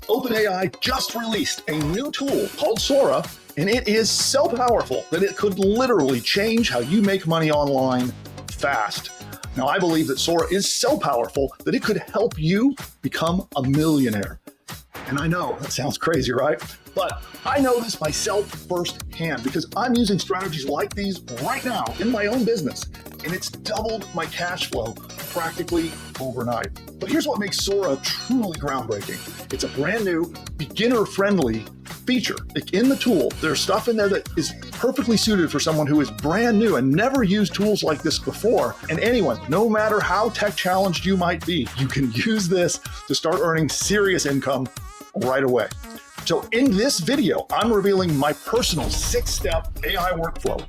OpenAI just released a new tool called Sora, and it is so powerful that it could literally change how you make money online fast. Now, I believe that Sora is so powerful that it could help you become a millionaire. And I know that sounds crazy, right? But I know this myself firsthand because I'm using strategies like these right now in my own business, and it's doubled my cash flow practically overnight. But here's what makes Sora truly groundbreaking. It's a brand new, beginner-friendly feature. In the tool, there's stuff in there that is perfectly suited for someone who is brand new and never used tools like this before. And anyone, no matter how tech challenged you might be, you can use this to start earning serious income right away. So in this video, I'm revealing my personal 6-step AI workflow.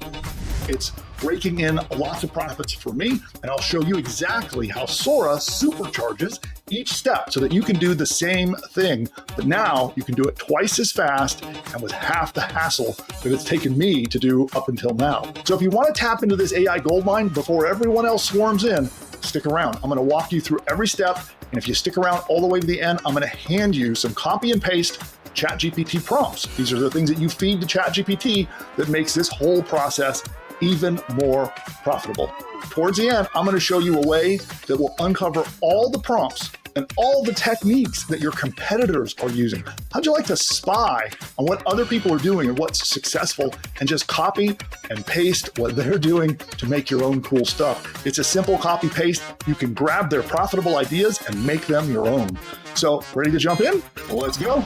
It's raking in lots of profits for me, and I'll show you exactly how Sora supercharges each step so that you can do the same thing, but now you can do it twice as fast and with half the hassle that it's taken me to do up until now. So if you want to tap into this AI goldmine before everyone else swarms in, stick around. I'm going to walk you through every step, and if you stick around all the way to the end, I'm going to hand you some copy and paste ChatGPT prompts. These are the things that you feed to ChatGPT that makes this whole process even more profitable. Towards the end, I'm going to show you a way that will uncover all the prompts and all the techniques that your competitors are using. How'd you like to spy on what other people are doing and what's successful and just copy and paste what they're doing to make your own cool stuff? It's a simple copy paste. You can grab their profitable ideas and make them your own. So, ready to jump in? Let's go.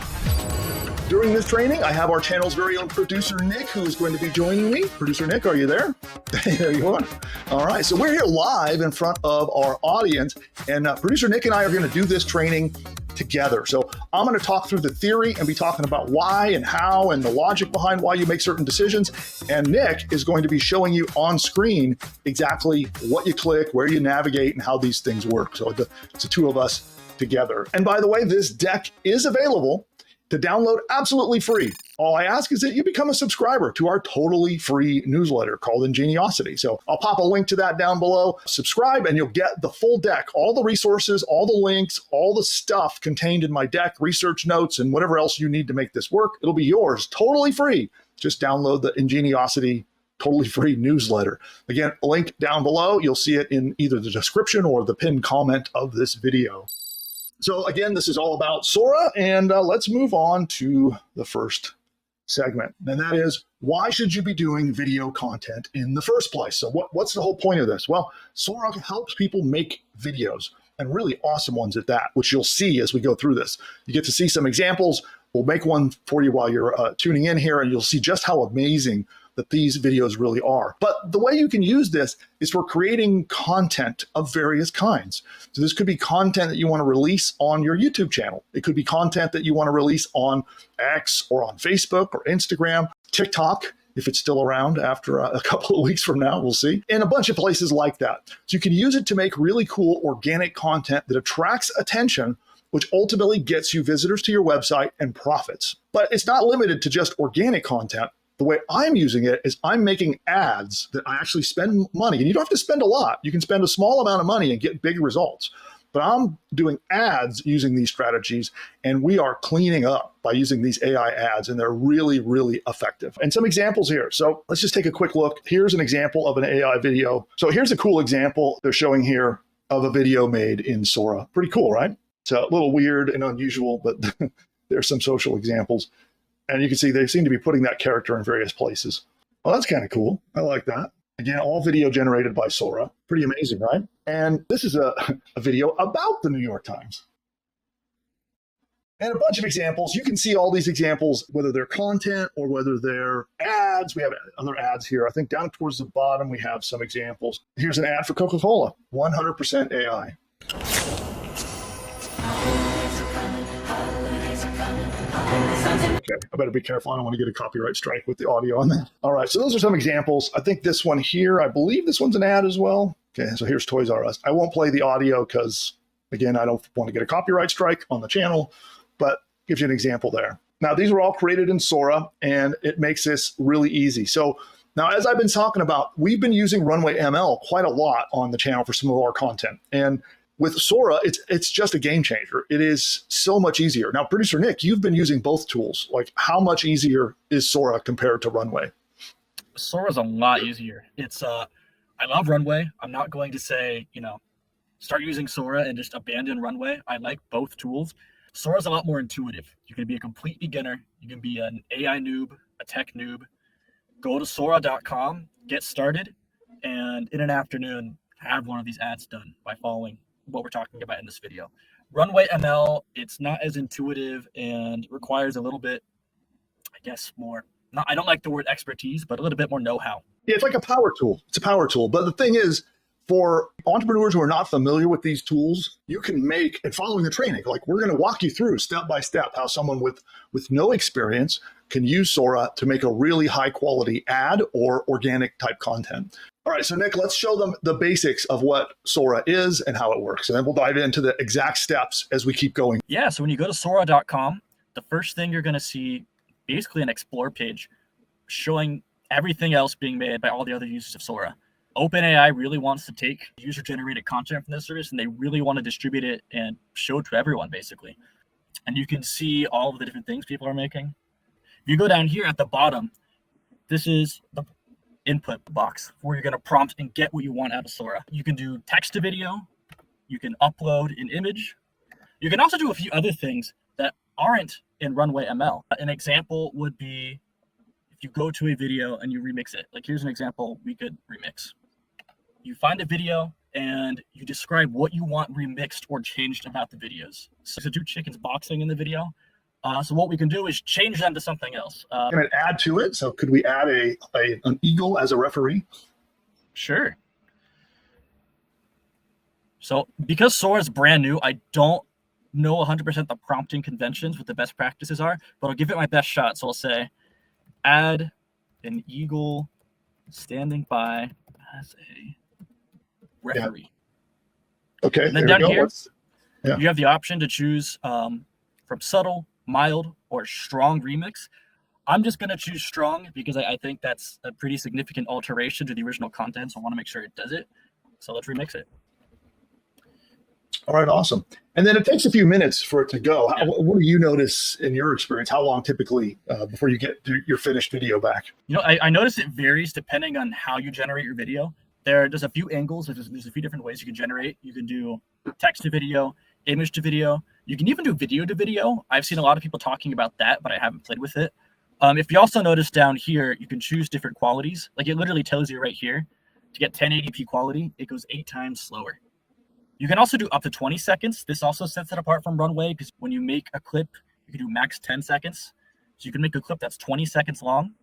During this training, I have our channel's very own producer, Nick, who is going to be joining me. Producer Nick, are you there? There you are. All right, so we're here live in front of our audience, and producer Nick and I are going to do this training together. So I'm going to talk through the theory and be talking about why and how and the logic behind why you make certain decisions. And Nick is going to be showing you on screen exactly what you click, where you navigate, and how these things work. So it's the two of us together. And by the way, this deck is available to download absolutely free. All I ask is that you become a subscriber to our totally free newsletter called Ingeniosity. So I'll pop a link to that down below. Subscribe and you'll get the full deck, all the resources, all the links, all the stuff contained in my deck, research notes, and whatever else you need to make this work. It'll be yours totally free. Just download the Ingeniosity totally free newsletter. Again, link down below. You'll see it in either the description or the pinned comment of this video. So again, this is all about Sora, and let's move on to the first segment, and that is, why should you be doing video content in the first place? So what's the whole point of this? Well, Sora helps people make videos, and really awesome ones at that, which you'll see as we go through this. You get to see some examples. We'll make one for you while you're tuning in here, and you'll see just how amazing that these videos really are. But the way you can use this is for creating content of various kinds. So this could be content that you want to release on your YouTube channel. It could be content that you want to release on X or on Facebook or Instagram, TikTok, if it's still around after a couple of weeks from now, we'll see, and a bunch of places like that. So you can use it to make really cool organic content that attracts attention, which ultimately gets you visitors to your website and profits. But it's not limited to just organic content. The way I'm using it is I'm making ads that I actually spend money, and you don't have to spend a lot. You can spend a small amount of money and get big results. But I'm doing ads using these strategies, and we are cleaning up by using these AI ads, and they're really, really effective. And some examples here. So let's just take a quick look. Here's an example of an AI video. So here's a cool example they're showing here of a video made in Sora. Pretty cool, right? It's a little weird and unusual, but there's some social examples. And you can see they seem to be putting that character in various places. Well, that's kind of cool. I like that. Again, all video generated by Sora. Pretty amazing, right? And this is a video about the New York Times. And a bunch of examples. You can see all these examples, whether they're content or whether they're ads. We have other ads here. I think down towards the bottom, we have some examples. Here's an ad for Coca-Cola, 100% AI. Okay, I better be careful. I don't want to get a copyright strike with the audio on that. All right, so those are some examples. I think this one here, I believe this one's an ad as well. Okay, so here's Toys R Us. I won't play the audio because, again, I don't want to get a copyright strike on the channel, but gives you an example there. Now, these were all created in Sora, and it makes this really easy. So now, as I've been talking about, we've been using Runway ML quite a lot on the channel for some of our content. And with Sora, it's just a game changer. It is so much easier. Now, producer Nick, you've been using both tools. Like, how much easier is Sora compared to Runway? Sora's a lot easier. I love Runway. I'm not going to say, start using Sora and just abandon Runway. I like both tools. Sora's a lot more intuitive. You can be a complete beginner. You can be an AI noob, a tech noob. Go to Sora.com, get started, and in an afternoon, have one of these ads done by following what we're talking about in this video. Runway ML, it's not as intuitive and requires a little bit, I guess, more, I don't like the word expertise, but a little bit more know-how. Yeah, it's like a power tool. It's a power tool. But the thing is, for entrepreneurs who are not familiar with these tools, you can make, and following the training, like we're going to walk you through step by step how someone with no experience can use Sora to make a really high quality ad or organic type content. All right, so Nick, let's show them the basics of what Sora is and how it works. And then we'll dive into the exact steps as we keep going. Yeah, so when you go to Sora.com, the first thing you're going to see basically an explore page showing everything else being made by all the other users of Sora. OpenAI really wants to take user-generated content from this service, and they really want to distribute it and show it to everyone, basically. And you can see all of the different things people are making. If you go down here at the bottom, this is the input box where you're going to prompt and get what you want out of Sora. You can do text to video. You can upload an image. You can also do a few other things that aren't in Runway ML. An example would be if you go to a video and you remix it. Like, here's an example we could remix. You find a video and you describe what you want remixed or changed about the videos. So to do chickens boxing in the video. So what we can do is change them to something else. Can it add to it? So could we add an eagle as a referee? Sure. So because Sora is brand new, I don't know 100% the prompting conventions, what the best practices are, but I'll give it my best shot. So I'll say, add an eagle standing by as a referee. Yeah. Okay. And then down here, you have the option to choose from subtle, mild, or strong remix. I'm just going to choose strong because I think that's a pretty significant alteration to the original content, so I want to make sure it does it. So let's remix it. All right, awesome. And then it takes a few minutes for it to go. What do you notice in your experience? How long typically before you get your finished video back? I notice it varies depending on how you generate your video. There's a few angles. There's a few different ways you can generate. You can do text to video, image to video. You can even do video to video. I've seen a lot of people talking about that, but I haven't played with it. If you also notice down here, you can choose different qualities. Like, it literally tells you right here, to get 1080p quality, it goes 8 times slower. You can also do up to 20 seconds. This also sets it apart from Runway because when you make a clip, you can do max 10 seconds. So you can make a clip that's 20 seconds long.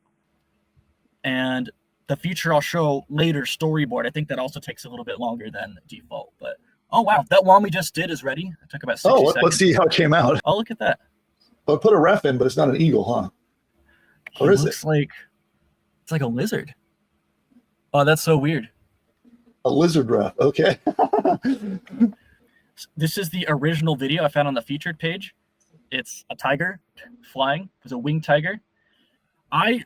And the feature I'll show later, storyboard, I think that also takes a little bit longer than default. But, oh, wow, that one we just did is ready. It took about 60 seconds. Let's see how it came out. Oh, look at that. Well, put a ref in, but it's not an eagle, huh? Or is it? It's like a lizard. Oh, that's so weird. A lizard ref. Okay. This is the original video I found on the featured page. It's a tiger flying. It's a winged tiger.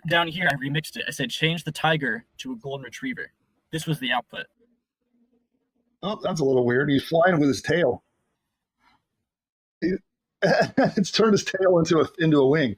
Down here, I remixed it. I said, change the tiger to a golden retriever. This was the output. Oh, that's a little weird. He's flying with his tail. It's turned his tail into a wing.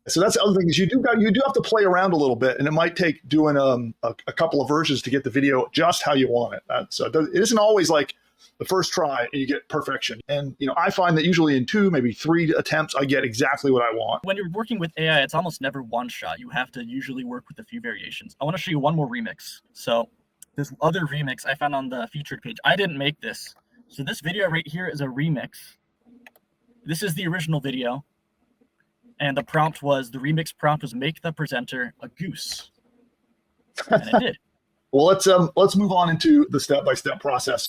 So that's the other thing is you do have to play around a little bit, and it might take doing a couple of versions to get the video just how you want it. So it isn't always like the first try and you get perfection. And I find that usually in 2, maybe 3 attempts, I get exactly what I want. When you're working with AI, it's almost never one shot. You have to usually work with a few variations. I want to show you one more remix. So this other remix I found on the featured page. I didn't make this. So this video right here is a remix. This is the original video. And the remix prompt was make the presenter a goose. And it did. Well, let's move on into the step-by-step process.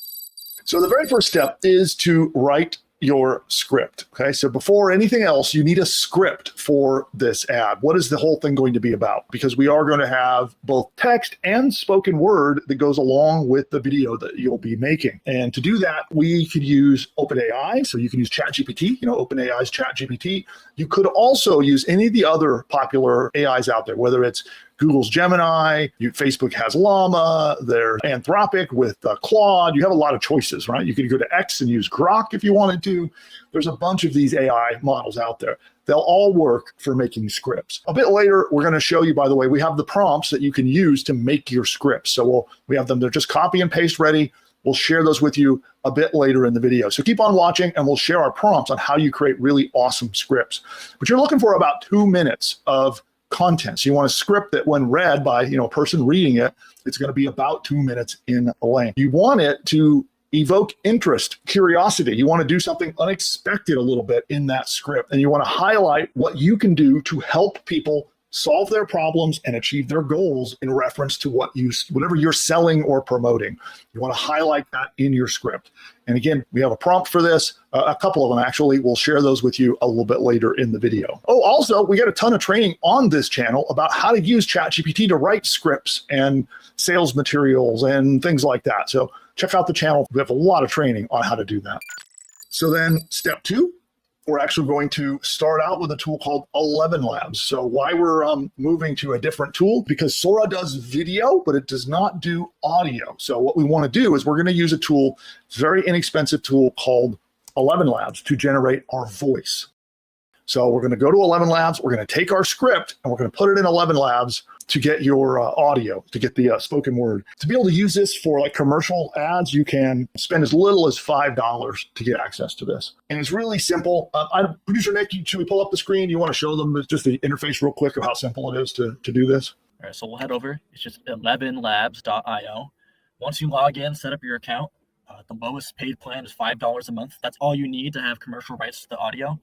So the very first step is to write your script. Okay, so before anything else, you need a script for this ad. What is the whole thing going to be about? Because we are going to have both text and spoken word that goes along with the video that you'll be making. And to do that, we could use OpenAI. So you can use ChatGPT, OpenAI's ChatGPT. You could also use any of the other popular AIs out there, whether it's Google's Gemini, Facebook has Llama, there's Anthropic with Claude. You have a lot of choices, right? You could go to X and use Grok if you wanted to. There's a bunch of these AI models out there. They'll all work for making scripts. A bit later, we're going to show you, by the way, we have the prompts that you can use to make your scripts. So we have them, they're just copy and paste ready. We'll share those with you a bit later in the video. So keep on watching and we'll share our prompts on how you create really awesome scripts. But you're looking for about 2 minutes of content. So you want a script that when read by a person reading it, it's going to be about 2 minutes in length. You want it to evoke interest, curiosity. You want to do something unexpected a little bit in that script. And you want to highlight what you can do to help people solve their problems and achieve their goals in reference to whatever you're selling or promoting. You want to highlight that in your script. And again, we have a prompt for this, a couple of them actually. We'll share those with you a little bit later in the video. Oh, also, we got a ton of training on this channel about how to use ChatGPT to write scripts and sales materials and things like that. So check out the channel. We have a lot of training on how to do that. So then step 2, we're actually going to start out with a tool called 11 Labs. So why we're moving to a different tool, because Sora does video, but it does not do audio. So what we want to do is we're going to use a tool, very inexpensive tool called 11 Labs to generate our voice. So we're going to go to 11 Labs, we're going to take our script and we're going to put it in 11 Labs to get your audio, to get the spoken word. To be able to use this for like commercial ads, you can spend as little as $5 to get access to this. And it's really simple. Producer Nick, should we pull up the screen? You want to show them just the interface real quick of how simple it is to do this? All right, so we'll head over. It's just 11labs.io. Once you log in, set up your account. The lowest paid plan is $5 a month. That's all you need to have commercial rights to the audio.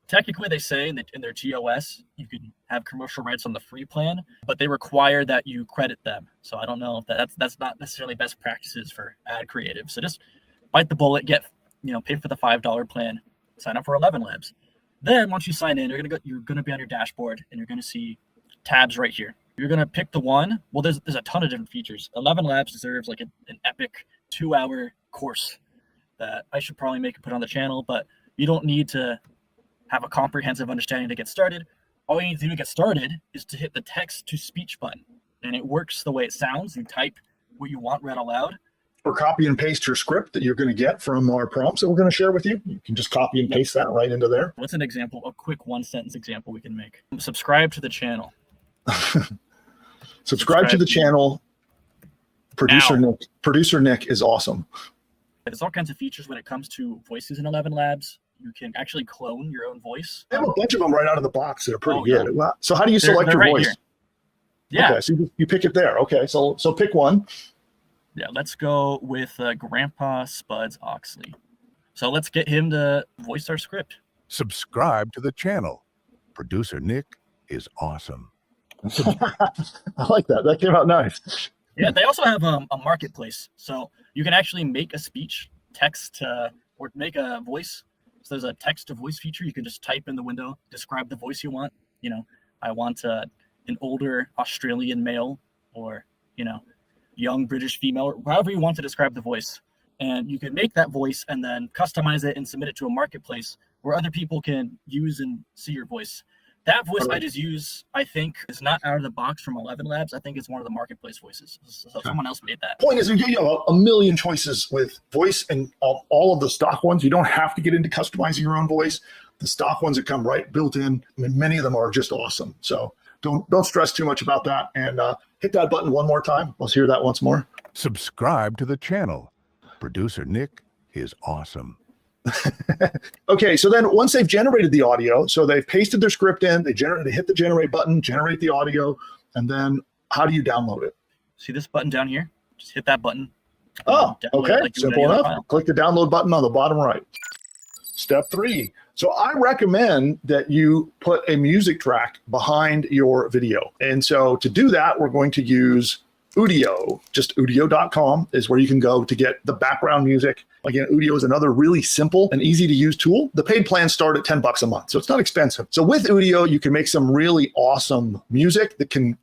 Technically, they say in their TOS, you can have commercial rights on the free plan, but they require that you credit them. So I don't know if that's not necessarily best practices for ad creative. So just bite the bullet, pay for the $5 plan, sign up for 11 Labs. Then once you sign in, you're gonna be on your dashboard and you're gonna see tabs right here. You're gonna pick the one. Well, there's a ton of different features. 11 Labs deserves like an epic 2-hour course that I should probably make and put on the channel, but you don't need to have a comprehensive understanding to get started. All you need to do to get started is to hit the text to speech button, and it works the way it sounds. You type what you want read aloud, or copy and paste your script that you're going to get from our prompts that we're going to share with you. You can just copy and paste that right into there. What's an example, a quick 1-sentence example we can make? Subscribe to the channel. Subscribe to the channel. Producer Nick is awesome. There's all kinds of features when it comes to voices in 11 Labs. You can actually clone your own voice. I have a bunch of them right out of the box that are pretty good. Yeah. So how do you select your voice? Here. Yeah. Okay, so you pick it there. Okay, so pick one. Yeah, let's go with Grandpa Spuds Oxley. So let's get him to voice our script. Subscribe to the channel. Producer Nick is awesome. I like that. That came out nice. Yeah, they also have a marketplace. So you can actually make a speech, text, or make a voice. So there's a text to voice feature. You can just type in the window, describe the voice you want. I want an older Australian male, or, young British female, or however you want to describe the voice. And you can make that voice and then customize it and submit it to a marketplace where other people can use and see your voice. That voice I just use, I think, is not out of the box from 11 Labs. I think it's one of the marketplace voices. So someone else made that. Point is, you have a million choices with voice, and all of the stock ones. You don't have to get into customizing your own voice. The stock ones that come right built in, I mean, many of them are just awesome. So don't stress too much about that. And hit that button one more time. Let's hear that once more. Subscribe to the channel. Producer Nick is awesome. Okay, so then once they've generated the audio, so they've pasted their script in, they hit the generate button, generate the audio, and then how do you download it? See this button down here? Just hit that button. Oh, okay, simple enough. Click the download button on the bottom right. Step 3. So I recommend that you put a music track behind your video. And so to do that, we're going to use Udio, just udio.com is where you can go to get the background music. Again, Udio is another really simple and easy to use tool. The paid plans start at $10 a month, so it's not expensive. So with Udio, you can make some really awesome music that can,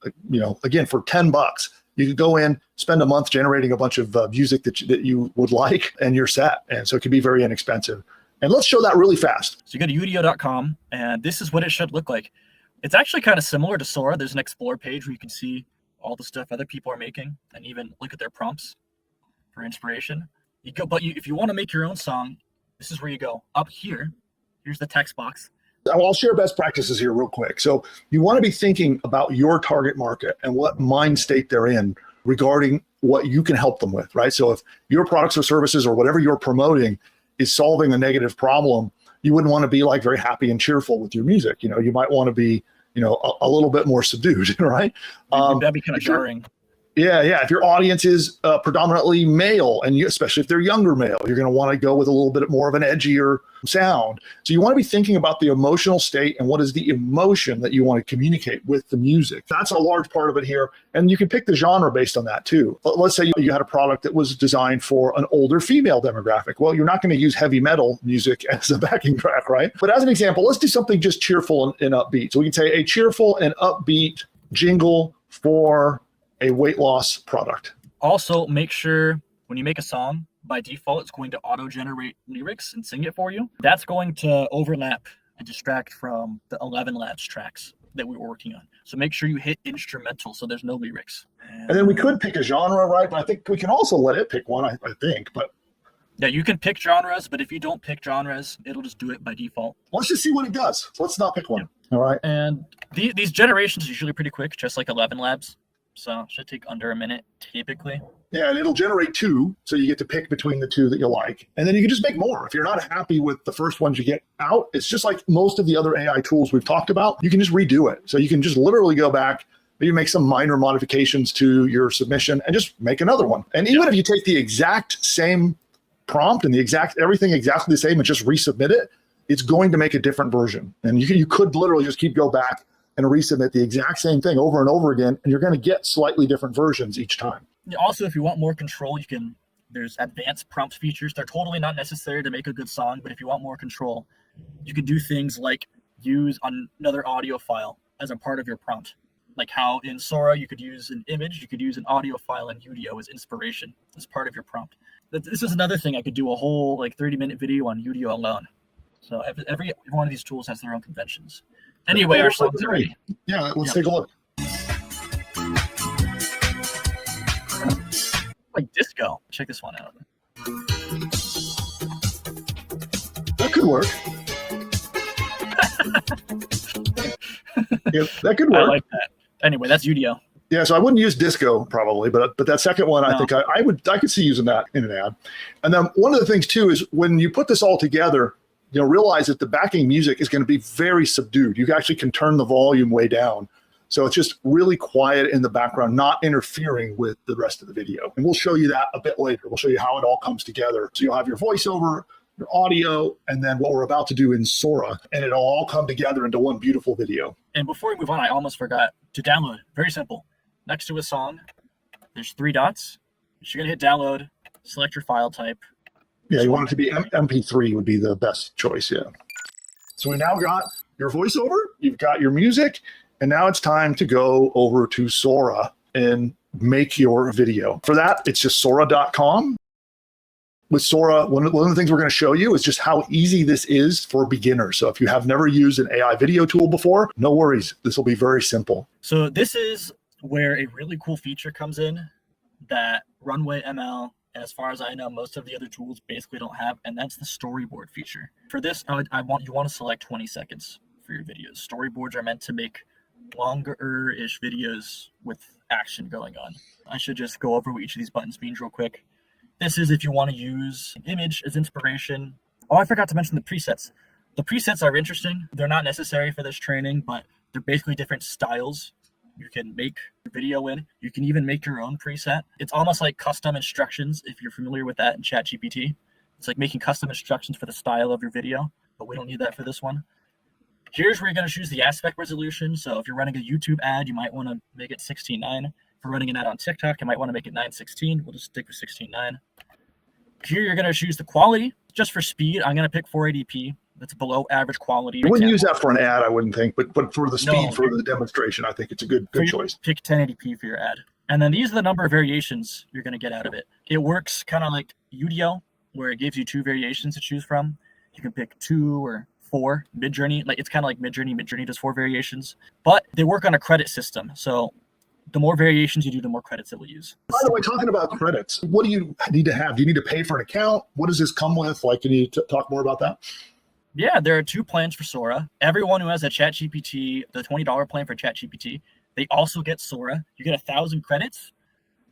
again, for $10, you can go in, spend a month generating a bunch of music that you would like, and you're set. And so it can be very inexpensive. And let's show that really fast. So you go to udio.com, and this is what it should look like. It's actually kind of similar to Sora. There's an explore page where you can see all the stuff other people are making and even look at their prompts for inspiration. If you want to make your own song, this is where you go. Up here, here's the text box. I'll share best practices here real quick. So you want to be thinking about your target market and what mind state they're in regarding what you can help them with, right? So if your products or services or whatever you're promoting is solving a negative problem, you wouldn't want to be like very happy and cheerful with your music. You might want to be, a little bit more subdued, right? That'd be kind of jarring. Yeah. If your audience is predominantly male, and especially if they're younger male, you're going to want to go with a little bit more of an edgier sound. So you want to be thinking about the emotional state and what is the emotion that you want to communicate with the music. That's a large part of it here. And you can pick the genre based on that too. Let's say you had a product that was designed for an older female demographic. Well, you're not going to use heavy metal music as a backing track, right? But as an example, let's do something just cheerful and upbeat. So we can say a cheerful and upbeat jingle for a weight loss product. Also, make sure when you make a song, by default, it's going to auto-generate lyrics and sing it for you. That's going to overlap and distract from the 11 Labs tracks that we were working on. So make sure you hit instrumental so there's no lyrics. And then we could pick a genre, right? But I think we can also let it pick one, I think. But yeah, you can pick genres, but if you don't pick genres, it'll just do it by default. Let's just see what it does. So let's not pick one. Yeah. All right. And these generations are usually pretty quick, just like 11 Labs. So it should take under a minute typically. Yeah, and it'll generate two, so you get to pick between the two that you like. And then you can just make more. If you're not happy with the first ones you get out, it's just like most of the other AI tools we've talked about. You can just redo it. So you can just literally go back, maybe make some minor modifications to your submission and just make another one. And even if you take the exact same prompt and everything exactly the same and just resubmit it, it's going to make a different version. And you could literally just go back and resubmit the exact same thing over and over again, and you're going to get slightly different versions each time. Also, if you want more control, there's advanced prompt features. They're totally not necessary to make a good song, but if you want more control, you can do things like use another audio file as a part of your prompt. Like how in Sora, you could use an image, you could use an audio file in Udio as inspiration as part of your prompt. This is another thing. I could do a whole 30-minute video on Udio alone. So every one of these tools has their own conventions. Anyway, our songs are ready. Yeah, let's take a look. Like disco. Check this one out. That could work. Yeah, that could work. I like that. Anyway, that's Udio. Yeah, so I wouldn't use disco probably, but that second one, I think I could see using that in an ad. And then one of the things too is when you put this all together, realize that the backing music is going to be very subdued. You actually can turn the volume way down. So it's just really quiet in the background, not interfering with the rest of the video. And we'll show you that a bit later. We'll show you how it all comes together. So you'll have your voiceover, your audio, and then what we're about to do in Sora. And it'll all come together into one beautiful video. And before we move on, I almost forgot to download. Very simple. Next to a song, there's 3 dots. You're going to hit download, select your file type. Yeah, you want it to be MP3 would be the best choice, yeah. So we now got your voiceover, you've got your music, and now it's time to go over to Sora and make your video. For that, it's just Sora.com. With Sora, one of the things we're going to show you is just how easy this is for beginners. So if you have never used an AI video tool before, no worries. This will be very simple. So this is where a really cool feature comes in that Runway ML, and as far as I know, most of the other tools basically don't have, and that's the storyboard feature. For this, you want to select 20 seconds for your videos. Storyboards are meant to make longer-ish videos with action going on. I should just go over what each of these buttons means real quick. This is if you want to use an image as inspiration. Oh, I forgot to mention the presets. The presets are interesting. They're not necessary for this training, but they're basically different styles you can make your video in. You can even make your own preset. It's almost like custom instructions, if you're familiar with that in ChatGPT. It's like making custom instructions for the style of your video, but we don't need that for this one. Here's where you're going to choose the aspect resolution. So if you're running a YouTube ad, you might want to make it 16:9. For running an ad on TikTok, I might want to make it 916. We'll just stick with 16.9. Here, you're going to choose the quality. Just for speed, I'm going to pick 480p. That's below average quality. You wouldn't use that for an ad, I wouldn't think, but for the speed, No. for the demonstration, I think it's a good choice. Pick 1080p for your ad. And then these are the number of variations you're going to get out of it. It works kind of like Udio, where it gives you 2 variations to choose from. You can pick 2 or 4. Midjourney, like it's kind of like Midjourney. Midjourney does 4 variations, but they work on a credit system. So the more variations you do, the more credits it will use. By the way, talking about credits, what do you need to have? Do you need to pay for an account? What does this come with? Like, can you talk more about that? Yeah, there are 2 plans for Sora. Everyone who has a ChatGPT, the $20 plan for ChatGPT, they also get Sora. You get 1,000 credits.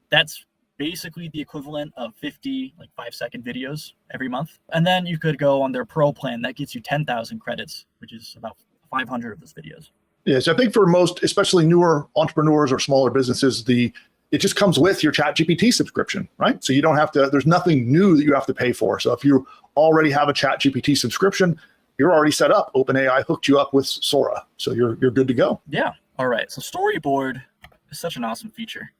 That's basically the equivalent of 50 5-second videos every month. And then you could go on their Pro plan that gets you 10,000 credits, which is about 500 of those videos. Yes, I think for most, especially newer entrepreneurs or smaller businesses, it just comes with your ChatGPT subscription, right? So you don't have to, there's nothing new that you have to pay for. So if you already have a ChatGPT subscription, you're already set up. OpenAI hooked you up with Sora. So you're good to go. Yeah. All right. So Storyboard is such an awesome feature.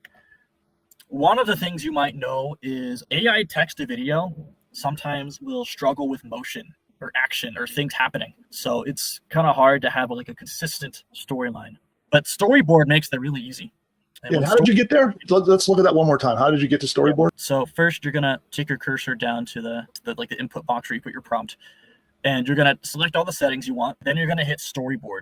One of the things you might know is AI text to video sometimes will struggle with motion or action or things happening. So it's kind of hard to have a consistent storyline. But Storyboard makes that really easy. And how did you get there? Let's look at that one more time. How did you get to Storyboard? So first, you're gonna take your cursor down to the input box where you put your prompt, and you're gonna select all the settings you want. Then you're gonna hit Storyboard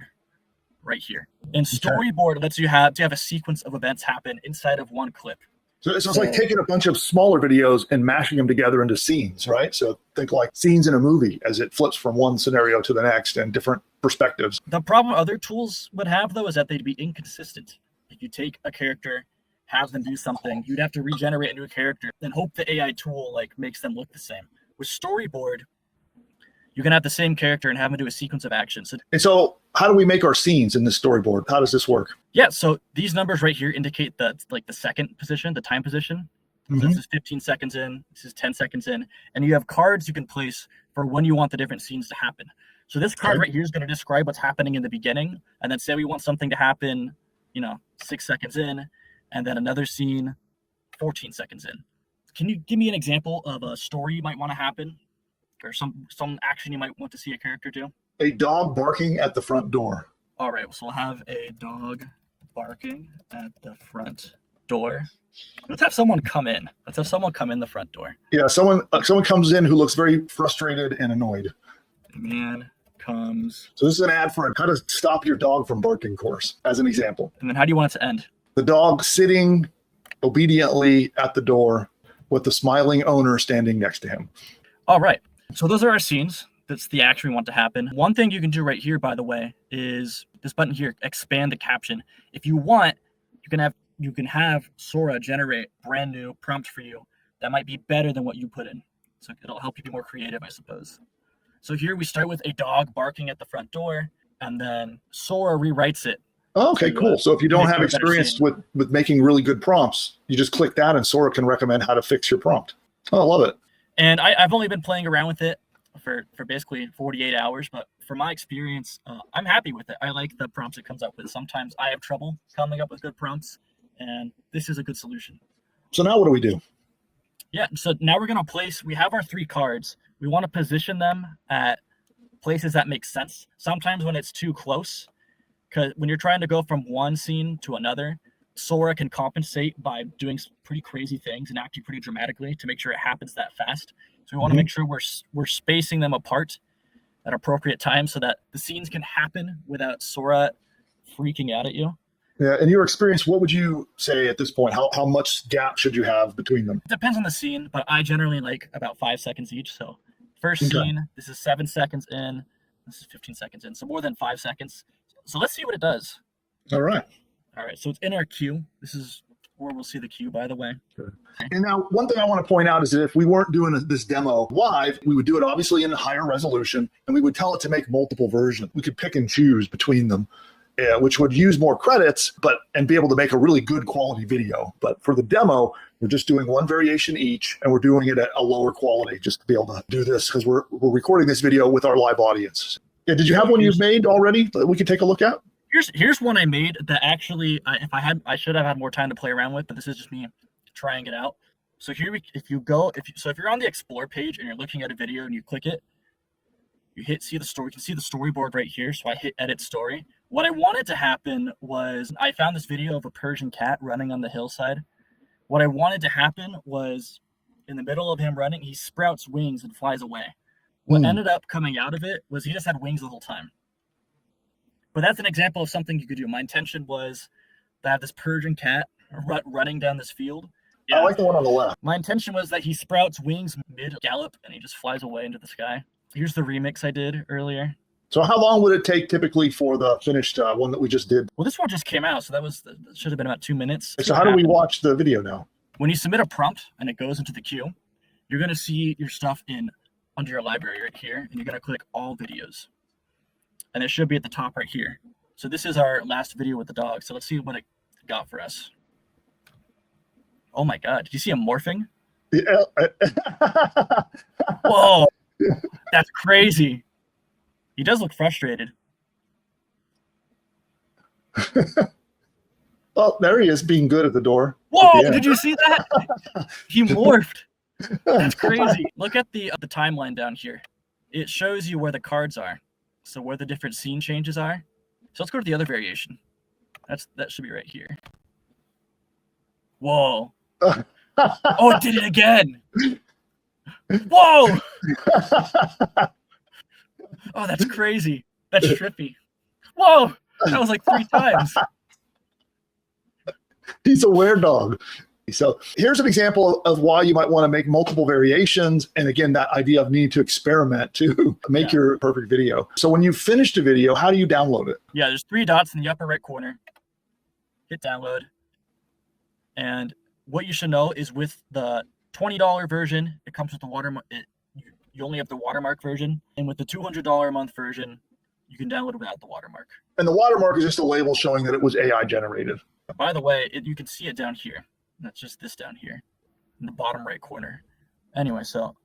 right here. And Storyboard lets you have a sequence of events happen inside of one clip. So it's like taking a bunch of smaller videos and mashing them together into scenes, right? So think like scenes in a movie as it flips from one scenario to the next and different perspectives. The problem other tools would have, though, is that they'd be inconsistent. If you take a character, have them do something, you'd have to regenerate a new character, then hope the AI tool makes them look the same. With Storyboard, you can have the same character and have them do a sequence of actions. And so how do we make our scenes in this storyboard? How does this work? Yeah, so these numbers right here indicate the second position, the time position. Mm-hmm. So this is 15 seconds in, this is 10 seconds in, and you have cards you can place for when you want the different scenes to happen. So this card right here is going to describe what's happening in the beginning, and then say we want something to happen, 6 seconds in, and then another scene 14 seconds in. Can you give me an example of a story you might want to happen, or some action you might want to see a character do? A dog barking at the front door. All right, so we'll have a dog barking at the front door. Let's have someone come in. Let's have someone come in the front door. Yeah, someone comes in who looks very frustrated and annoyed. A man comes. So this is an ad for how to stop your dog from barking course, as an example. And then how do you want it to end? The dog sitting obediently at the door with the smiling owner standing next to him. All right. So those are our scenes. That's the action we want to happen. One thing you can do right here, by the way, is this button here, expand the caption. If you want, you can have Sora generate brand new prompts for you that might be better than what you put in. So it'll help you be more creative, I suppose. So here we start with a dog barking at the front door, and then Sora rewrites it. Oh, okay, cool. So if you don't have experience with making really good prompts, you just click that and Sora can recommend how to fix your prompt. Oh, I love it. And I've only been playing around with it for basically 48 hours, but from my experience, I'm happy with it. I like the prompts it comes up with. Sometimes I have trouble coming up with good prompts, and this is a good solution. So now what do we do? Yeah, so now we're going to we have our 3 cards. We want to position them at places that make sense. Sometimes when it's too close, because when you're trying to go from one scene to another, Sora can compensate by doing pretty crazy things and acting pretty dramatically to make sure it happens that fast. So we want to make sure we're spacing them apart at appropriate times so that the scenes can happen without Sora freaking out at you. Yeah, in your experience, what would you say at this point? How much gap should you have between them? It depends on the scene, but I generally like about 5 seconds each. So first scene, this is 7 seconds in, this is 15 seconds in, so more than 5 seconds. So let's see what it does. All right. All right, so it's in our queue. This is where we'll see the queue, by the way. Okay. And now, one thing I want to point out is that if we weren't doing this demo live, we would do it obviously in a higher resolution, and we would tell it to make multiple versions. We could pick and choose between them, which would use more credits, and be able to make a really good quality video. But for the demo, we're just doing one variation each, and we're doing it at a lower quality just to be able to do this because we're recording this video with our live audience. Yeah, did you have one you've made already that we could take a look at? Here's one I made that actually, I should have had more time to play around with, but this is just me trying it out. So if you're on the explore page and you're looking at a video and you click it, you hit see the story. You can see the storyboard right here. So I hit edit story. What I wanted to happen was I found this video of a Persian cat running on the hillside. What I wanted to happen was in the middle of him running, he sprouts wings and flies away. What ended up coming out of it was he just had wings the whole time. But that's an example of something you could do. My intention was to have this Persian cat running down this field. I like the one on the left. My intention was that he sprouts wings mid-gallop and he just flies away into the sky. Here's the remix I did earlier. So how long would it take typically for the finished one that we just did? Well, this one just came out, so that should have been about 2 minutes. So how do we watch the video now? When you submit a prompt and it goes into the queue, you're going to see your stuff under your library right here, and you're going to click all videos. And it should be at the top right here. So this is our last video with the dog. So let's see what it got for us. Oh my God, did you see him morphing? Yeah. Whoa, that's crazy. He does look frustrated. Oh, there he is being good at the door. Whoa, did you see that? He morphed. That's crazy. Look at the timeline down here. It shows you where the cards are. So where the different scene changes are. So let's go to the other variation. That should be right here. Whoa. Oh, it did it again. Whoa. Oh, that's crazy. That's trippy. Whoa. That was like 3 times. He's a weird dog. So here's an example of why you might want to make multiple variations. And again, that idea of needing to experiment to make your perfect video. So when you've finished a video, how do you download it? Yeah, there's 3 dots in the upper right corner. Hit download. And what you should know is with the $20 version, it comes with the watermark. You only have the watermark version. And with the $200 a month version, you can download it without the watermark. And the watermark is just a label showing that it was AI generated. By the way, you can see it down here. That's just this down here in the bottom right corner. Anyway, so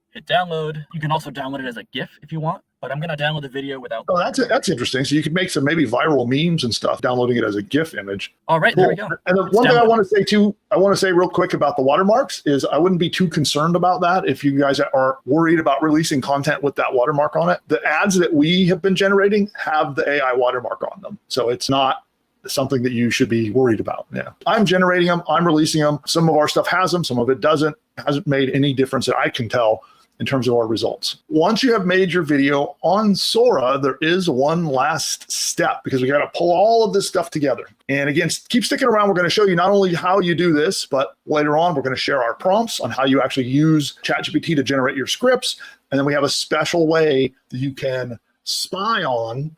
hit download. You can also download it as a GIF if you want, but I'm going to download the video without. Oh, that's interesting. So you could make some maybe viral memes and stuff, downloading it as a GIF image. All right, cool. There we go. And the one thing I want to say real quick about the watermarks is I wouldn't be too concerned about that if you guys are worried about releasing content with that watermark on it. The ads that we have been generating have the AI watermark on them. So it's not something that you should be worried about. Yeah, I'm generating them. I'm releasing them. Some of our stuff has them. Some of it doesn't. It hasn't made any difference that I can tell in terms of our results. Once you have made your video on Sora, there is one last step because we got to pull all of this stuff together. And again, keep sticking around. We're going to show you not only how you do this, but later on, we're going to share our prompts on how you actually use ChatGPT to generate your scripts. And then we have a special way that you can spy on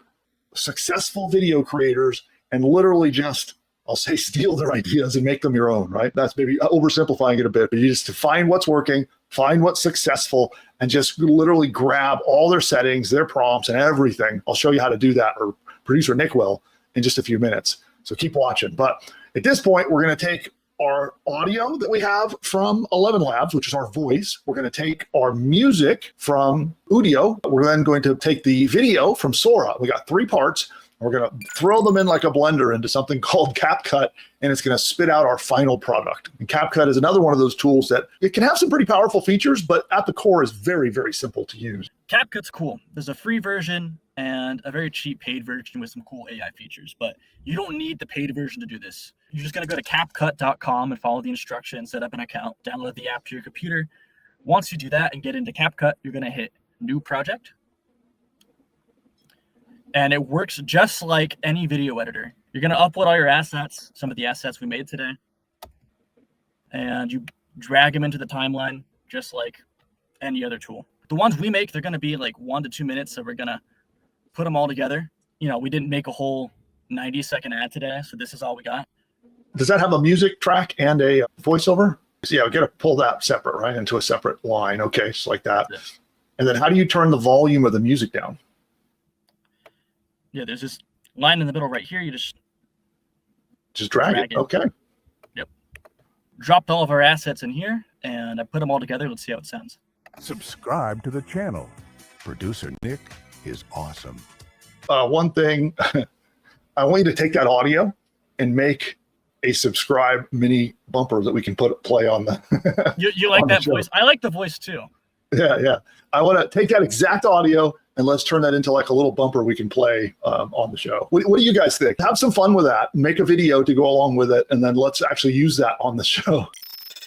successful video creators and literally just, I'll say, steal their ideas and make them your own, right? That's maybe oversimplifying it a bit, but you just to find what's working, find what's successful, and just literally grab all their settings, their prompts, and everything. I'll show you how to do that, or producer Nick will, in just a few minutes. So keep watching. But at this point, we're going to take our audio that we have from 11 Labs, which is our voice. We're going to take our music from Udio. We're then going to take the video from Sora. We got 3 parts. We're going to throw them in like a blender into something called CapCut, and it's going to spit out our final product. And CapCut is another one of those tools that it can have some pretty powerful features, but at the core is very, very simple to use. CapCut's cool. There's a free version and a very cheap paid version with some cool AI features, but you don't need the paid version to do this. You're just going to go to CapCut.com and follow the instructions, set up an account, download the app to your computer. Once you do that and get into CapCut, you're going to hit New Project. And it works just like any video editor. You're going to upload all your assets, some of the assets we made today, and you drag them into the timeline just like any other tool. The ones we make, they're going to be like 1 to 2 minutes, so we're going to put them all together. You know, we didn't make a whole 90-second ad today, so this is all we got. Does that have a music track and a voiceover? So yeah, we got to pull that separate, right, into a separate line. Okay, just like that. Yeah. And then how do you turn the volume of the music down? Yeah, there's this line in the middle right here. You just drag it. Okay. Yep. Dropped all of our assets in here, and I put them all together. Let's see how it sounds. Subscribe to the channel. Producer Nick is awesome. One thing I want you to take that audio and make a subscribe mini bumper that we can play on the. You like that voice? I like the voice too. Yeah. I want to take that exact audio and let's turn that into like a little bumper we can play on the show. What do you guys think? Have some fun with that. Make a video to go along with it, and then let's actually use that on the show.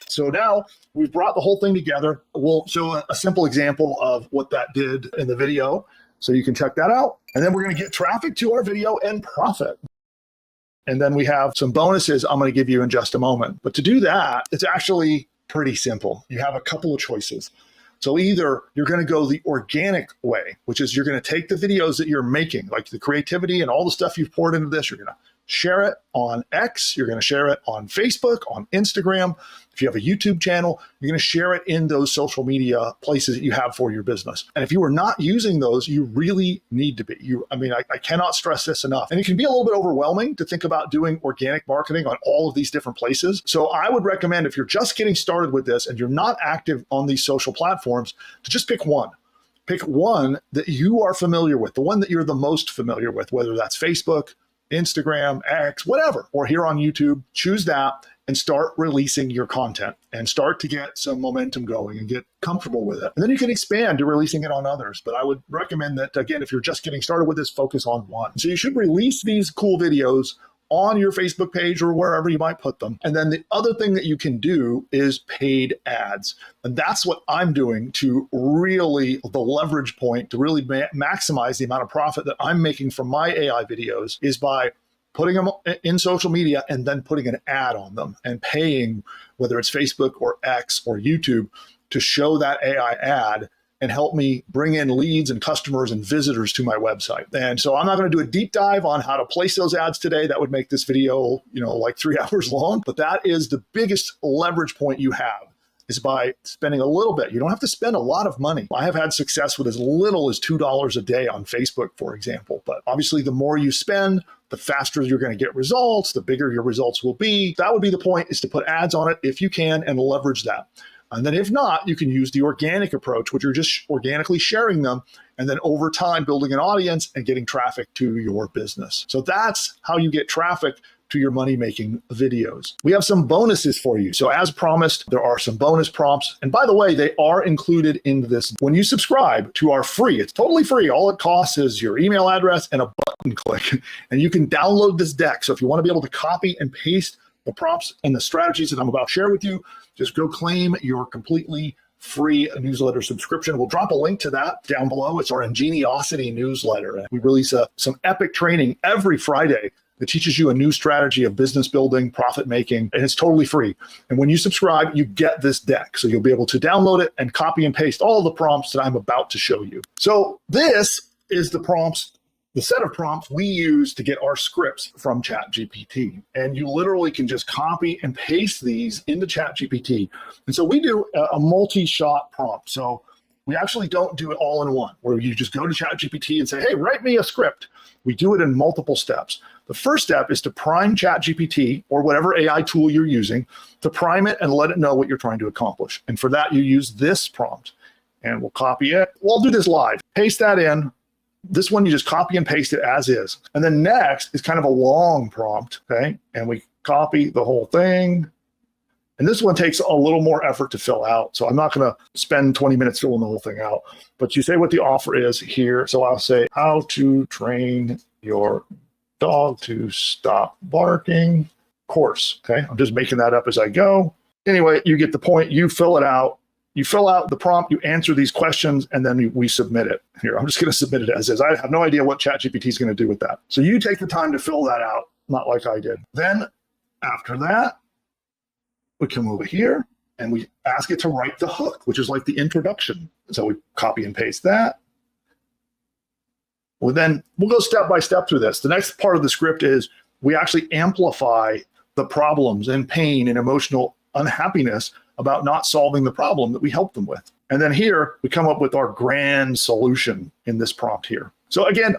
So now we've brought the whole thing together. We'll show a simple example of what that did in the video, so you can check that out. And then we're going to get traffic to our video and profit. And then we have some bonuses I'm going to give you in just a moment. But to do that, it's actually pretty simple. You have a couple of choices. So either you're going to go the organic way, which is you're going to take the videos that you're making, like the creativity and all the stuff you've poured into this, you're going to share it on X, you're going to share it on Facebook, on Instagram. If you have a YouTube channel, you're going to share it in those social media places that you have for your business. And if you are not using those, you really need to be. I cannot stress this enough. And it can be a little bit overwhelming to think about doing organic marketing on all of these different places. So I would recommend, if you're just getting started with this and you're not active on these social platforms, to just pick one. Pick one that you are familiar with, the one that you're the most familiar with, whether that's Facebook, Instagram, X, whatever, or here on YouTube. Choose that and start releasing your content and start to get some momentum going and get comfortable with it. And then you can expand to releasing it on others. But I would recommend that, again, if you're just getting started with this, focus on one. So you should release these cool videos on your Facebook page or wherever you might put them. And then the other thing that you can do is paid ads. And that's what I'm doing to really, the leverage point to really maximize the amount of profit that I'm making from my AI videos is by putting them in social media and then putting an ad on them and paying, whether it's Facebook or X or YouTube, to show that AI ad and help me bring in leads and customers and visitors to my website. And so I'm not going to do a deep dive on how to place those ads today. That would make this video, like 3 hours long. But that is the biggest leverage point you have, is by spending a little bit. You don't have to spend a lot of money. I have had success with as little as $2 a day on Facebook, for example. But obviously, the more you spend, the faster you're going to get results, the bigger your results will be. That would be the point, is to put ads on it if you can and leverage that. And then if not, you can use the organic approach, which you're just organically sharing them, and then over time building an audience and getting traffic to your business. So that's how you get traffic to your money-making videos. We have some bonuses for you. So as promised, there are some bonus prompts. And by the way, they are included in this. When you subscribe to our free, it's totally free. All it costs is your email address and a button click. And you can download this deck. So if you want to be able to copy and paste the prompts and the strategies that I'm about to share with you, just go claim your completely free newsletter subscription. We'll drop a link to that down below. It's our Ingeniosity newsletter. We release some epic training every Friday that teaches you a new strategy of business building, profit making, and it's totally free. And when you subscribe, you get this deck. So you'll be able to download it and copy and paste all the prompts that I'm about to show you. So this is the set of prompts we use to get our scripts from ChatGPT. And you literally can just copy and paste these into ChatGPT. And so we do a multi-shot prompt. So we actually don't do it all in one, where you just go to ChatGPT and say, hey, write me a script. We do it in multiple steps. The first step is to prime ChatGPT, or whatever AI tool you're using, to prime it and let it know what you're trying to accomplish. And for that, you use this prompt. And we'll copy it. We'll do this live. Paste that in. This one, you just copy and paste it as is. And then next is kind of a long prompt, okay? And we copy the whole thing. And this one takes a little more effort to fill out. So I'm not going to spend 20 minutes filling the whole thing out. But you say what the offer is here. So I'll say, how to train your dog to stop barking course, okay? I'm just making that up as I go. Anyway, you get the point. You fill it out. You fill out the prompt, you answer these questions, and then we submit it. Here, I'm just going to submit it as is. I have no idea what ChatGPT is going to do with that. So you take the time to fill that out, not like I did. Then after that, we come over here and we ask it to write the hook, which is like the introduction. So we copy and paste that. Well, then we'll go step by step through this. The next part of the script is we actually amplify the problems and pain and emotional unhappiness about not solving the problem that we helped them with. And then here, we come up with our grand solution in this prompt here. So again,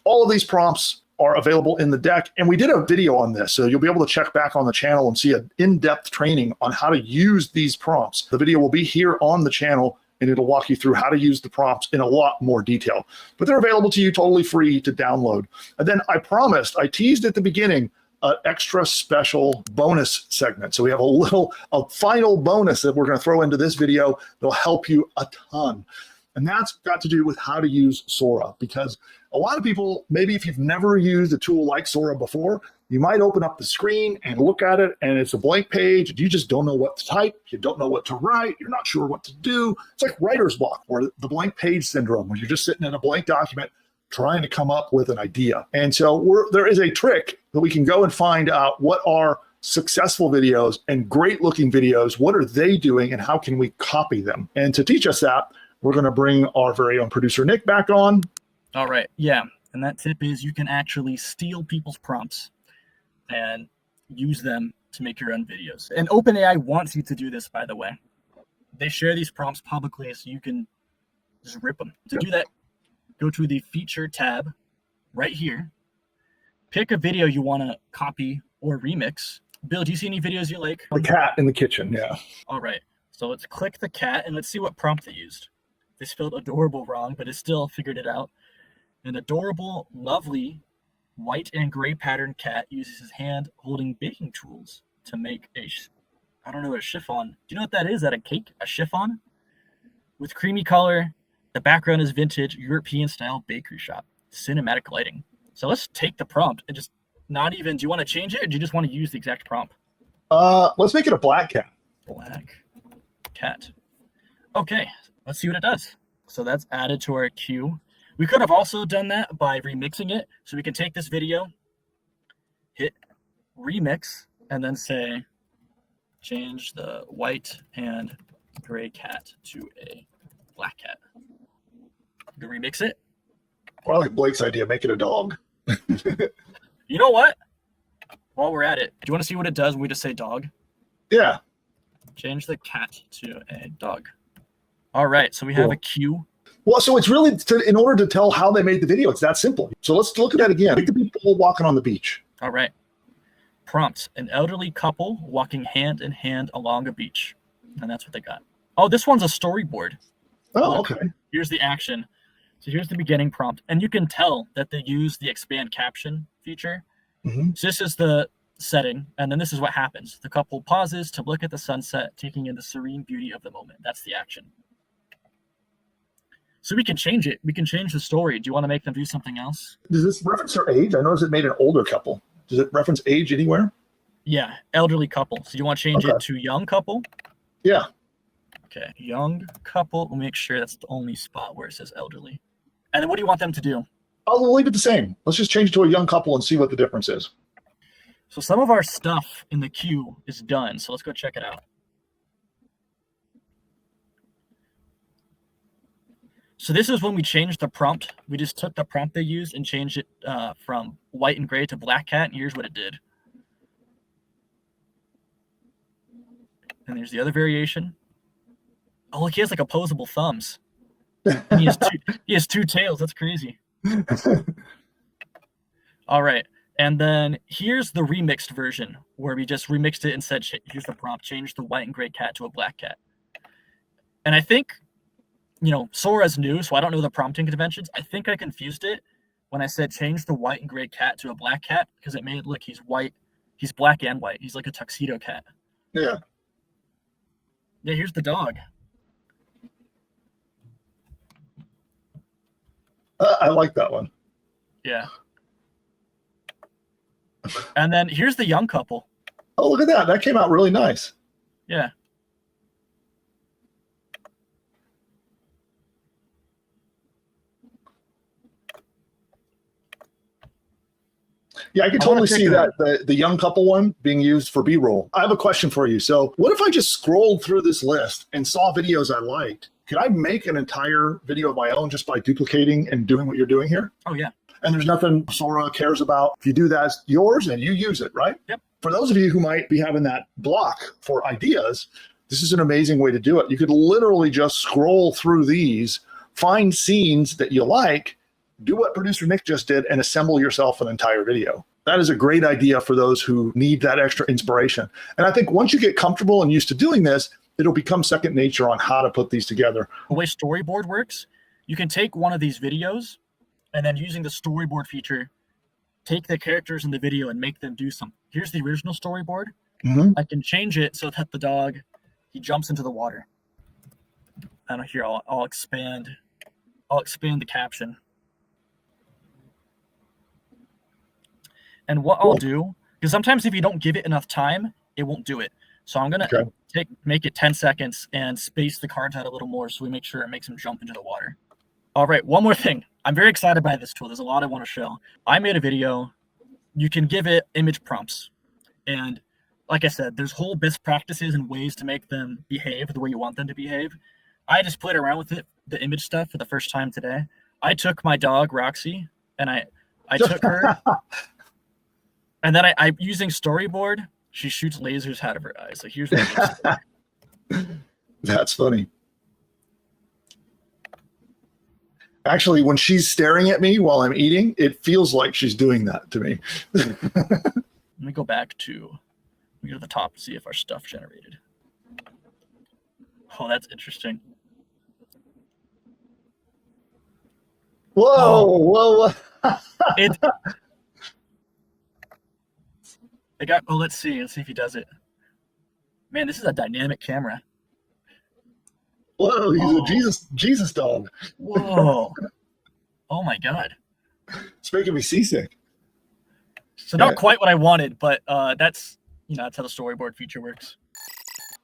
all of these prompts are available in the deck, and we did a video on this, so you'll be able to check back on the channel and see an in-depth training on how to use these prompts. The video will be here on the channel and it'll walk you through how to use the prompts in a lot more detail. But they're available to you totally free to download. And then I teased at the beginning, an extra special bonus segment. So we have a final bonus that we're going to throw into this video that'll help you a ton. And that's got to do with how to use Sora, because a lot of people, maybe if you've never used a tool like Sora before, you might open up the screen and look at it and it's a blank page and you just don't know what to type. You don't know what to write. You're not sure what to do. It's like writer's block or the blank page syndrome, where you're just sitting in a blank document trying to come up with an idea. And so there is a trick that we can go and find out what are successful videos and great looking videos. What are they doing and how can we copy them? And to teach us that, we're going to bring our very own producer, Nick, back on. All right. Yeah. And that tip is you can actually steal people's prompts and use them to make your own videos. And OpenAI wants you to do this, by the way. They share these prompts publicly so you can just rip them. To do that, go to the feature tab right here. Pick a video you want to copy or remix. Bill, do you see any videos you like? The cat in the kitchen, yeah. All right. So let's click the cat and let's see what prompt they used. They spelled adorable wrong, but it still figured it out. An adorable, lovely, white and gray patterned cat uses his hand holding baking tools to make a chiffon. Do you know what that is? Is that a cake? A chiffon? With creamy color, the background is vintage, European style bakery shop. Cinematic lighting. So let's take the prompt and just do you want to change it or do you just want to use the exact prompt? Let's make it a black cat. Black cat. Okay, let's see what it does. So that's added to our queue. We could have also done that by remixing it. So we can take this video, hit remix, and then say, change the white and gray cat to a black cat. You remix it. Well, I like Blake's idea, make it a dog. You know what? While we're at it, do you want to see what it does when we just say dog? Yeah. Change the cat to a dog. All right, so we have a queue. Well, so it's really, in order to tell how they made the video, it's that simple. So let's look at that again. Look at the people walking on the beach. All right. Prompts, an elderly couple walking hand in hand along a beach. And that's what they got. Oh, this one's a storyboard. Oh, Look, okay. Here's the action. So here's the beginning prompt. And you can tell that they use the expand caption feature. Mm-hmm. So this is the setting. And then this is what happens. The couple pauses to look at the sunset, taking in the serene beauty of the moment. That's the action. So we can change it. We can change the story. Do you want to make them do something else? Does this reference their age? I noticed it made an older couple. Does it reference age anywhere? Yeah, elderly couple. So you want to change it to young couple? Yeah. Okay, young couple. We'll make sure that's the only spot where it says elderly. And then what do you want them to do? I'll leave it the same. Let's just change it to a young couple and see what the difference is. So some of our stuff in the queue is done. So let's go check it out. So this is when we changed the prompt. We just took the prompt they used and changed it from white and gray to black cat. And here's what it did. And there's the other variation. Oh, look, he has like opposable thumbs. And he has two tails. That's crazy. All right. And then here's the remixed version where we just remixed it and said, here's the prompt, change the white and gray cat to a black cat. And I think, Sora's new, so I don't know the prompting conventions. I think I confused it when I said change the white and gray cat to a black cat because it made it look he's white. He's black and white. He's like a tuxedo cat. Yeah. Yeah, here's the dog. I like that one. Yeah. And then here's the young couple. Oh, look at that. That came out really nice. Yeah. Yeah, I can totally see that the young couple one being used for B-roll. I have a question for you. So what if I just scrolled through this list and saw videos I liked? Could I make an entire video of my own just by duplicating and doing what you're doing here? Oh, yeah. And there's nothing Sora cares about. If you do that, it's yours and you use it, right? Yep. For those of you who might be having that block for ideas, this is an amazing way to do it. You could literally just scroll through these, find scenes that you like, do what producer Nick just did, and assemble yourself an entire video. That is a great idea for those who need that extra inspiration. And I think once you get comfortable and used to doing this, it'll become second nature on how to put these together. The way storyboard works, you can take one of these videos and then using the storyboard feature, take the characters in the video and make them do something. Here's the original storyboard. I can change it so that the dog, he jumps into the water. And here I'll expand the caption. And what I'll do, because sometimes if you don't give it enough time, it won't do it. So I'm gonna make it 10 seconds and space the cards out a little more so we make sure it makes him jump into the water. All right, one more thing. I'm very excited by this tool. There's a lot I want to show. I made a video. You can give it image prompts. And like I said, there's whole best practices and ways to make them behave the way you want them to behave. I just played around with it, the image stuff, for the first time today. I took my dog, Roxy, and I took her. And then I using storyboard, she shoots lasers out of her eyes. So here's what That's funny. Actually, when she's staring at me while I'm eating, it feels like she's doing that to me. Let me go back to, we go to the top to see if our stuff generated. Oh, that's interesting. Whoa. Let's see if he does it. Man, this is a dynamic camera. Whoa, he's a Jesus dog. Whoa. Oh my God. It's making me seasick. So not quite what I wanted, but that's how the storyboard feature works.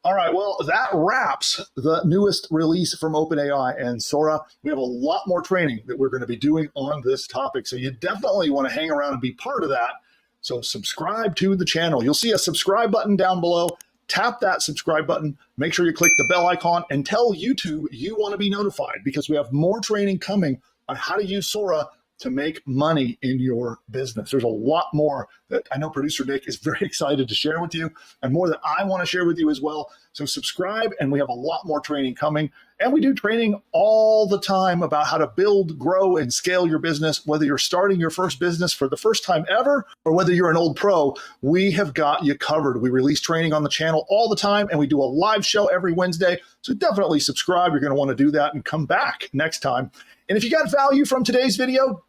All right, well, that wraps the newest release from OpenAI and Sora. We have a lot more training that we're going to be doing on this topic, so you definitely want to hang around and be part of that. So subscribe to the channel. You'll see a subscribe button down below. Tap that subscribe button. Make sure you click the bell icon and tell YouTube you want to be notified, because we have more training coming on how to use Sora to make money in your business. There's a lot more that I know producer Nick is very excited to share with you, and more that I want to share with you as well. So subscribe, and we have a lot more training coming. And we do training all the time about how to build, grow, and scale your business. Whether you're starting your first business for the first time ever, or whether you're an old pro, we have got you covered. We release training on the channel all the time, and we do a live show every Wednesday. So definitely subscribe. You're going to want to do that and come back next time. And if you got value from today's video,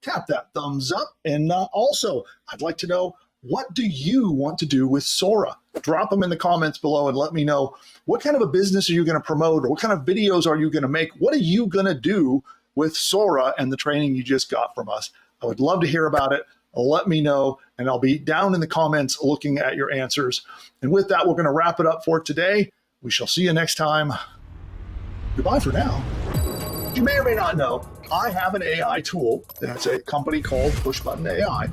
tap that thumbs up. And also, I'd like to know, what do you want to do with Sora? Drop them in the comments below and let me know, what kind of a business are you going to promote, or what kind of videos are you going to make? What are you going to do with Sora and the training you just got from us? I would love to hear about it. Let me know, and I'll be down in the comments looking at your answers. And with that, we're going to wrap it up for today. We shall see you next time. Goodbye for now. You may or may not know, I have an AI tool that's a company called PushButton AI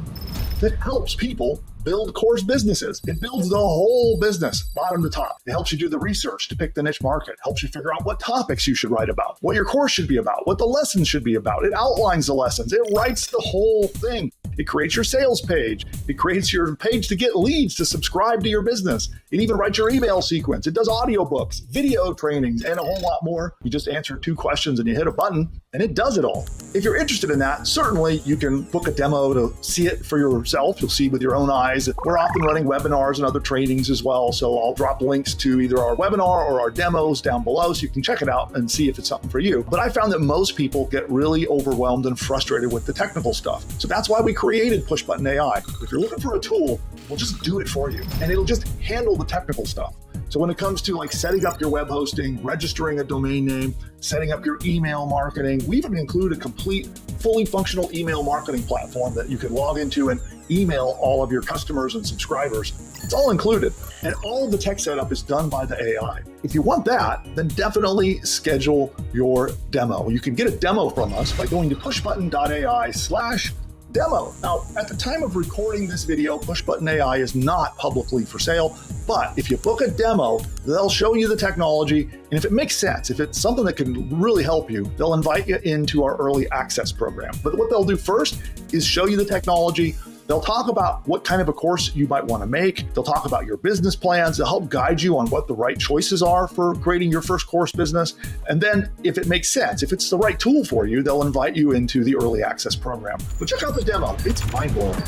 that helps people build course businesses. It builds the whole business, bottom to top. It helps you do the research to pick the niche market, helps you figure out what topics you should write about, what your course should be about, what the lessons should be about. It outlines the lessons. It writes the whole thing. It creates your sales page. It creates your page to get leads to subscribe to your business. It even writes your email sequence. It does audiobooks, video trainings, and a whole lot more. You just answer 2 questions and you hit a button, and it does it all. If you're interested in that, certainly you can book a demo to see it for yourself. You'll see with your own eyes. We're often running webinars and other trainings as well, so I'll drop links to either our webinar or our demos down below so you can check it out and see if it's something for you. But I found that most people get really overwhelmed and frustrated with the technical stuff. So that's why we created PushButton AI. If you're looking for a tool, we'll just do it for you, and it'll just handle the technical stuff. So when it comes to like setting up your web hosting, registering a domain name, setting up your email marketing, we even include a complete, fully functional email marketing platform that you can log into and email all of your customers and subscribers. It's all included. And all of the tech setup is done by the AI. If you want that, then definitely schedule your demo. You can get a demo from us by going to pushbutton.ai/demo. Now, at the time of recording this video, PushButton AI is not publicly for sale, but if you book a demo, they'll show you the technology, and if it makes sense, if it's something that can really help you, they'll invite you into our early access program. But what they'll do first is show you the technology. They'll talk about what kind of a course you might want to make. They'll talk about your business plans. They'll help guide you on what the right choices are for creating your first course business. And then if it makes sense, if it's the right tool for you, they'll invite you into the early access program. But check out the demo. It's mind-blowing.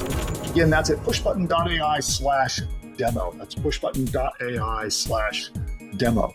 Again, that's at pushbutton.ai/demo. That's pushbutton.ai/demo.